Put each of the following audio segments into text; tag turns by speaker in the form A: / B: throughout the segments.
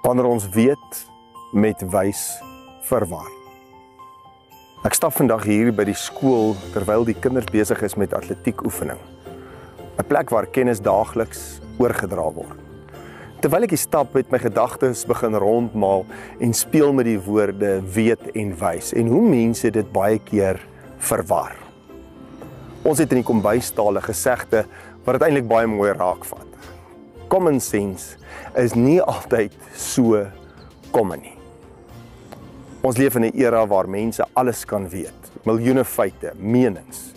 A: Wanneer ons weet met wys verwar. Ek stap vandag hier by die skool terwyl die kinders besig is met atletiek oefening. 'n Plek waar kennis daagliks oorgedra word. Terwyl ek hier stap, het my gedagtes begin rondmaal en speel met die woorde weet en wys en hoe mense dit baie keer verwar. Ons het in die kombuistaal 'n gesegde wat dit eintlik baie mooi raakvat. Common sense is nie altyd so common nie. Ons leef in 'n era waar mense alles kan weet. Miljoene feite, menings,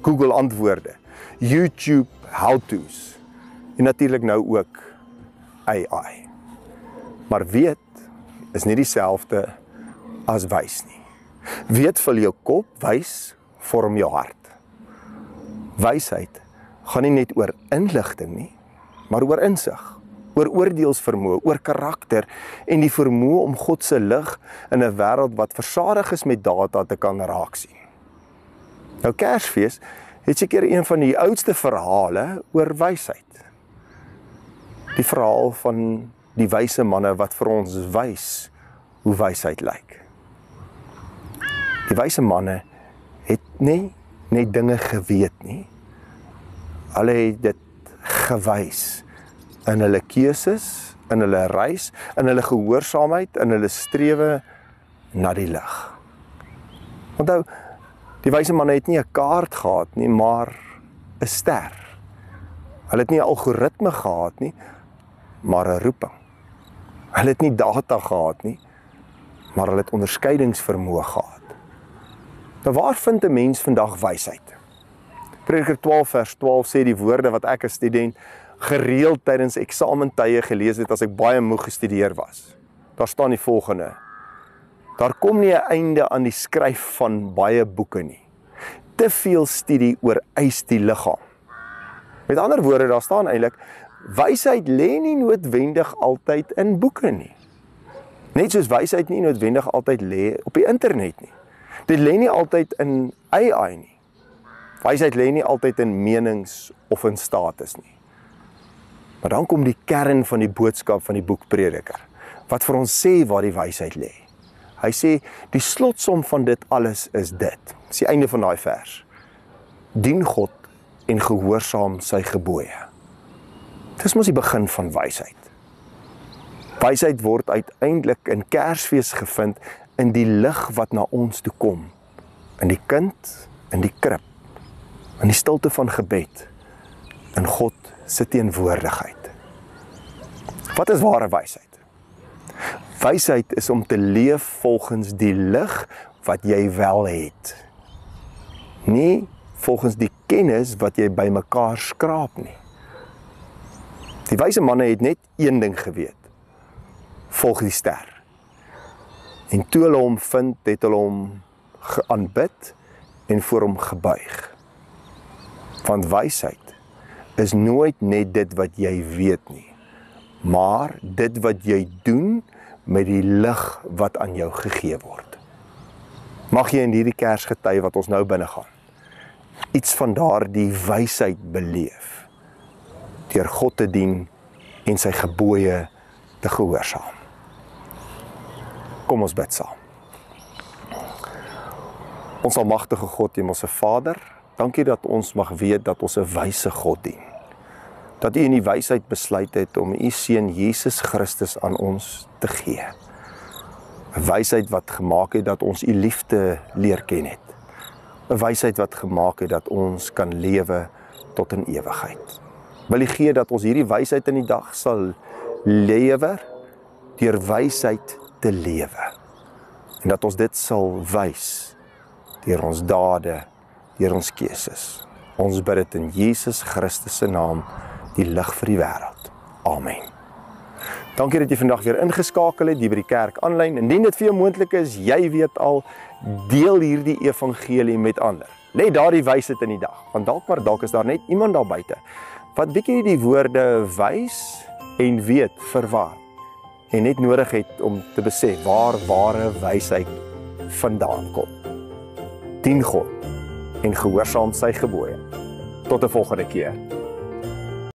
A: Google antwoorde, YouTube how-to's en natuurlik nou ook AI. Maar weet is nie dieselfde as wys nie. Weet vul jou kop, wys vorm jou hart. Wysheid gaan nie net oor inligting nie, maar oor insig, oor oordeelsvermoë, oor karakter en die vermoë om God se lig in 'n wêreld wat versadig is met data te kan raak sien. Nou Kersfees het seker een van die oudste verhale oor wysheid. Die verhaal van die wyse manne wat vir ons wys hoe wysheid lyk. Die wyse manne het nie net dinge geweet nie. Hulle het dit gewys in hulle keuses, in hulle reis, in hulle gehoorsaamheid, in hulle strewe na die lig. Onthou, die wyse manne het nie 'n kaart gehad nie, maar 'n ster. Hulle het nie 'n algoritme gehad nie, maar 'n roeping. Hulle het nie data gehad nie, maar hulle het onderskeidingsvermoë gehad. Nou waar vind 'n mens vandag wysheid? Prediker 12 vers 12 sê die woorde wat ek as student gereeld tydens eksamentye gelees het as ek baie moeg gestudeer was. Daar staan die volgende: daar kom nie 'n einde aan die skryf van baie boeke nie. Te veel studie oorwys die liggaam. Met ander woorde, daar staan eintlik, wysheid lê nie noodwendig altyd in boeke nie. Net soos wysheid nie noodwendig altyd lê op die internet nie. Dit lê nie altyd in AI nie. Wysheid lê nie altyd in menings of in status nie. Maar dan kom die kern van die boodskap van die boek Prediker, wat vir ons sê waar die wysheid lê. Hy sê, die slotsom van dit alles is dit. Dis die einde van daai vers. Dien God en gehoorsaam sy gebooie. Dis mos die begin van wysheid. Wysheid word uiteindelik in Kersfees gevind in die lig wat na ons toe kom. In die kind, in die krib, in die stilte van gebed, in God se teenwoordigheid. Wat is ware wysheid? Wysheid is om te leef volgens die lig wat jy wel het. Nie volgens die kennis wat jy by mekaar skraap nie. Die wyse manne het net een ding geweet. Volg die ster. En toe hulle hom vind, het hulle hom geaanbid en voor hom gebuig. Want wysheid is nooit net dit wat jy weet nie, maar dit wat jy doen met die lig wat aan jou gegee word. Mag jy in hierdie Kersgety wat ons nou binne gaan, iets van daardie wysheid beleef, deur God te dien en sy gebooie te gehoorsaam. Kom ons bid saam. Ons almagtige God, Hemelse Vader, dankie dat ons mag weet dat ons 'n wyse God dien. Dat U in die wysheid besluit het om U Seun Jesus Christus aan ons te gee. 'n Wysheid wat gemaak het dat ons U liefde leer ken het. 'n Wysheid wat gemaak het dat ons kan lewe tot in ewigheid. Wil U gee dat ons hierdie wysheid in die dag sal lewer deur wysheid te lewe. En dat ons dit sal wys deur ons dade, deur ons keuses. Ons bid dit in Jesus Christus se naam, die lig vir die wêreld. Amen. Dankie dat jy vandag weer ingeskakel het hier by die kerk aanlyn. Indien dit vir jou moontlik is, jy weet al, deel hierdie evangelie met ander. Lê daardie wysheid in die dag, want dalk is daar net iemand daar buite wat bietjie die woorde wys en weet verwar en net nodig het om te besef waar ware wysheid vandaan kom. Dien God en gehoorsaam sy gebooie. Tot 'n volgende keer.